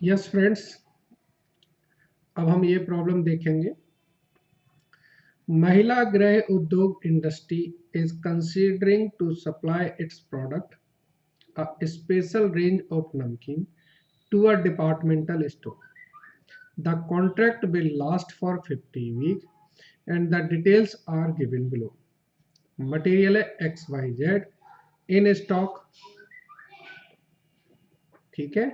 Yes friends, अब हम ये प्रॉब्लम देखेंगे। Mahila Griha Udyog industry is considering to supply its product a special range of namkeen to a departmental store. The contract will last for 50 weeks and the details are given below. Material है XYZ in stock, ठीक है।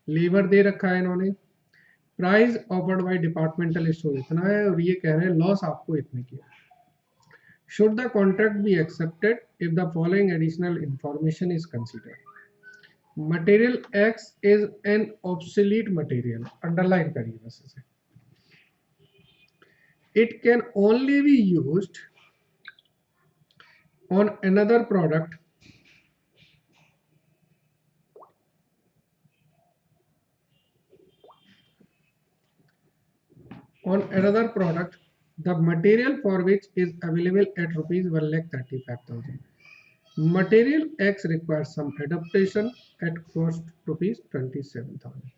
Labour दे रखा है इन्होंने। Price offered by departmental store इतना है और ये कह रहे हैं लॉस आपको इतने की है। Should the contract be accepted if the following additional information is considered? Material X is an obsolete material. Underline करिए बस इसे। It can only be used on another product the material for which is available at rupees 1,35,000. Material X requires some adaptation at cost rupees 27,000.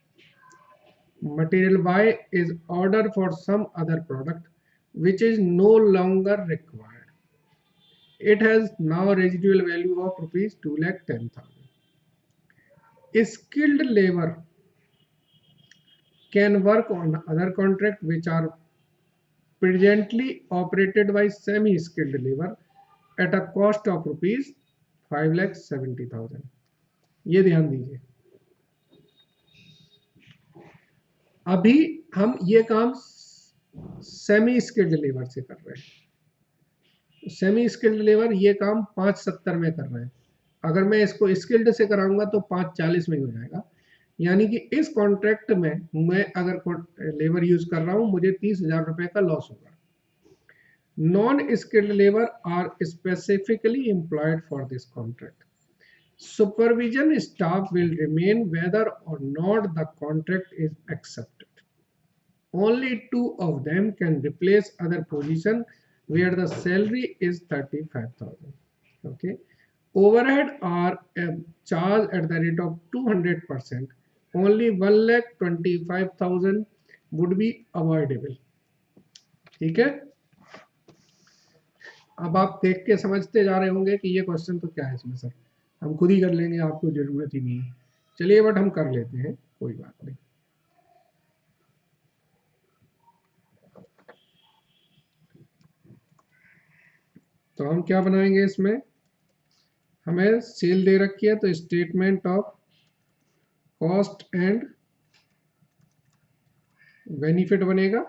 Material Y is ordered for some other product which is no longer required. It has now residual value of rupees 2,10,000. Skilled labor can work on other contracts which are presently operated by semi-skilled labor at a cost of rupees 5,70,000. ये ध्यान दीजिए, अभी हम ये काम semi skilled labour से कर रहे हैं। सेमी स्किल्ड लेबर ये काम 5,70 में कर रहे हैं। अगर मैं इसको स्किल्ड से कराऊंगा तो 5,40 में ही हो जाएगा। यानी कि इस कॉन्ट्रैक्ट में मैं अगर लेबर यूज कर रहा हूं मुझे 30,000 रुपए का लॉस होगा। Non-skilled labor are specifically employed for this contract. Supervision staff will remain whether or not the contract is accepted. Only two of them can replace other position where the salary is 35,000. Okay. Overhead are charged at the rate of 200%. Only 1,25,000 would be avoidable. ठीक है। अब आप देख के समझते जा रहे होंगे कि ये क्वेश्चन तो क्या है इसमें सर, हम खुद ही कर लेंगे, आपको जरूरत ही नहीं है। चलिए बट हम कर लेते हैं, कोई बात नहीं। तो हम क्या बनाएंगे इसमें, हमें सेल दे रखी है तो statement of cost and benefit बनेगा।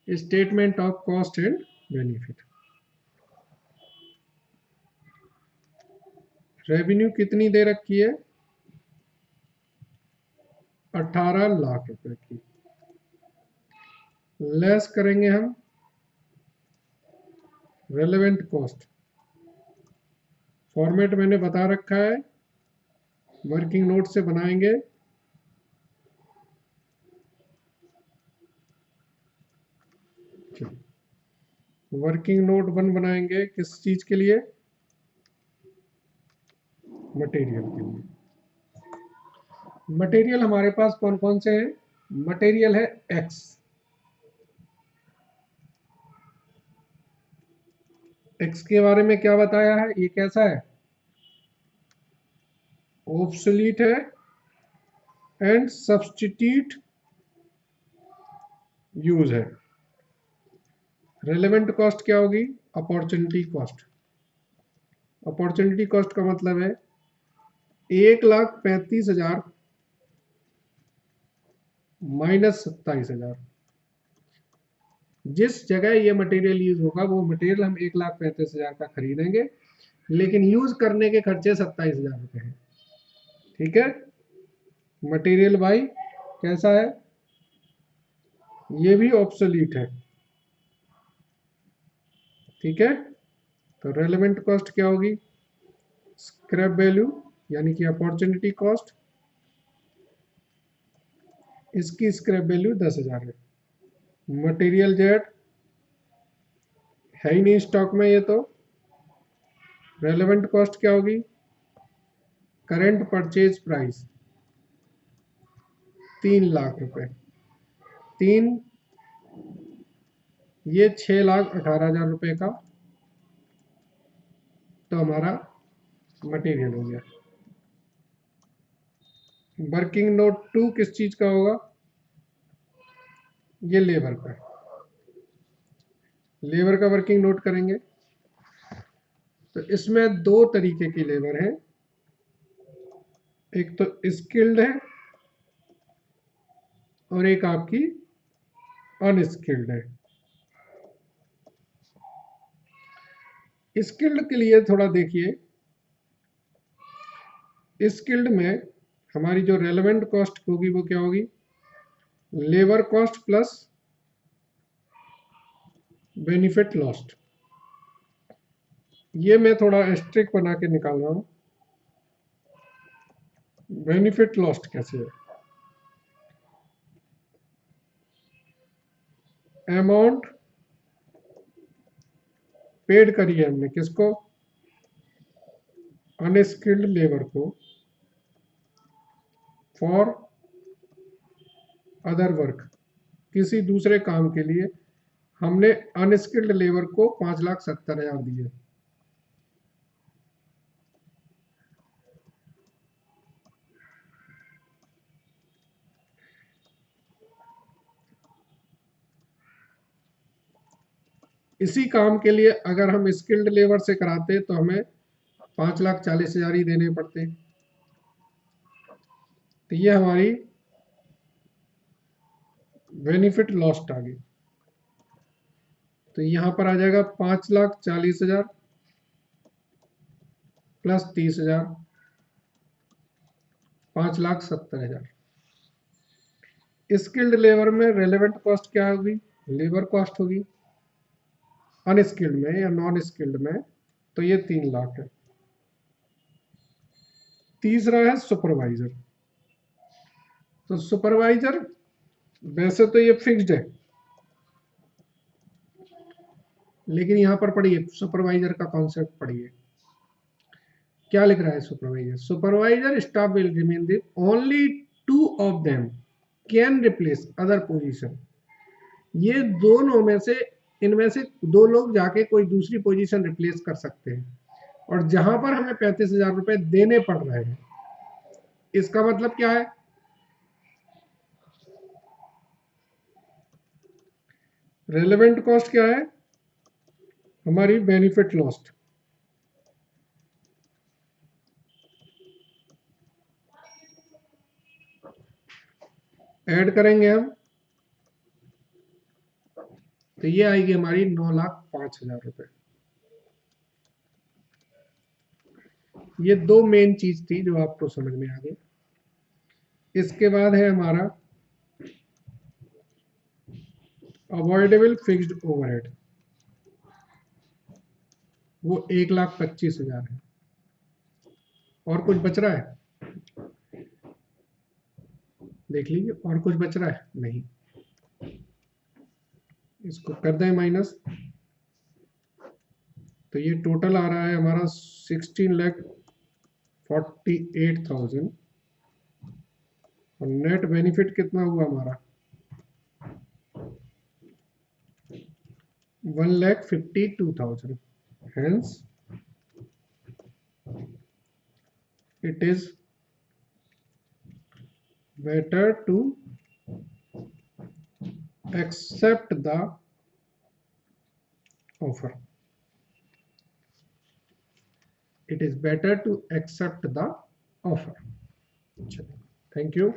Statement of cost and benefit. Revenue कितनी दे रखी है, 18 लाख रुपए की। लेस करेंगे हम रेलेवेंट कॉस्ट। फॉर्मेट मैंने बता रखा है, वर्किंग नोट से बनाएंगे। वर्किंग नोट 1 बनाएंगे किस चीज के लिए, मटेरियल के लिए। मटेरियल हमारे पास कौन कौन से हैं, मटेरियल है एक्स। एक्स के बारे में क्या बताया है, ये कैसा है, ऑब्सोलीट है एंड सब्स्टिट्यूट यूज है। रेलेवेंट कॉस्ट क्या होगी, अपॉर्चुनिटी कॉस्ट। अपॉर्चुनिटी कॉस्ट का मतलब है 1,35,000 माइनस 27,000। जिस जगह ये मटेरियल यूज होगा वो मटेरियल हम 1,35,000 का खरीदेंगे, लेकिन यूज करने के खर्चे 27,000 रुपए हैं। ठीक है। मटेरियल बाई कैसा है, ये भी ऑब्सोलीट है। ठीक है। तो रेलेवेंट कॉस्ट क्या होगी, स्क्रैप वैल्यू यानी कि अपॉर्चुनिटी कॉस्ट, इसकी स्क्रैप वैल्यू 10,000 है। मटेरियल जेड है ही नहीं स्टॉक में, ये तो रेलेवेंट कॉस्ट क्या होगी? करेंट परचेज प्राइस 3 लाख रुपए, 3, ये 6,18,000 रुपए का तो हमारा मटेरियल हो गया। वर्किंग नोट 2 किस चीज का होगा? ये लेबर का, लेबर का वर्किंग नोट करेंगे तो इसमें 2 तरीके की लेबर है, एक तो स्किल्ड है और एक आपकी अनस्किल्ड है। स्किल्ड के लिए थोड़ा देखिए, स्किल्ड में हमारी जो रेलेवेंट कॉस्ट होगी वो क्या होगी? Labour cost plus benefit lost. ये मैं थोड़ा स्ट्रिक्ट बना के निकाल रहा हूं। बेनिफिट लॉस्ट कैसे है? अमाउंट पेड करी है हमने किसको? अनस्किल्ड लेबर को फॉर अदर वर्क, किसी दूसरे काम के लिए हमने अनस्किल्ड लेबर को 5,70,000 दिए। इसी काम के लिए अगर हम स्किल्ड लेबर से कराते तो हमें 5,40,000 ही देने पड़ते। तो ये हमारी बेनिफिट लॉस्ट आ गई। तो यहां पर आ जाएगा 5,40,000 प्लस 30,000, 5,70,000। स्किल्ड लेबर में रेलेवेंट कॉस्ट क्या होगी? लेबर कॉस्ट होगी। अनस्किल्ड में या नॉन स्किल्ड में तो ये 3 लाख है। तीसरा है सुपरवाइजर। तो सुपरवाइजर वैसे तो ये फिक्स्ड है, लेकिन यहां पर पढ़िए सुपरवाइजर का कॉन्सेप्ट पढ़िए क्या लिख रहा है। Supervisor, supervisor staff will remain the only 2 of them can replace other position. ये दोनों में से, इनमें से 2 लोग जाके कोई दूसरी पोजीशन रिप्लेस कर सकते हैं, और जहां पर हमें 35,000 रुपए देने पड़ रहे हैं, इसका मतलब क्या है? रेलेवेंट कॉस्ट क्या है? हमारी बेनिफिट लॉस्ट। ऐड करेंगे हम तो ये आएगी हमारी 9,05,000 रुपए। ये 2 मेन चीज थी जो आपको समझ में आ गई। इसके बाद है हमारा अवॉइडेबल फिक्स्ड ओवरहेड, वो 1,25,000 है। और कुछ बच रहा है? देख लीजिए, और कुछ बच रहा है? नहीं। इसको कर दें माइनस, तो ये टोटल आ रहा है हमारा 16,48,000, और नेट बेनिफिट कितना हुआ हमारा? 1,52,000। Hence, it is better to accept the offer. It is better to accept the offer. Thank you.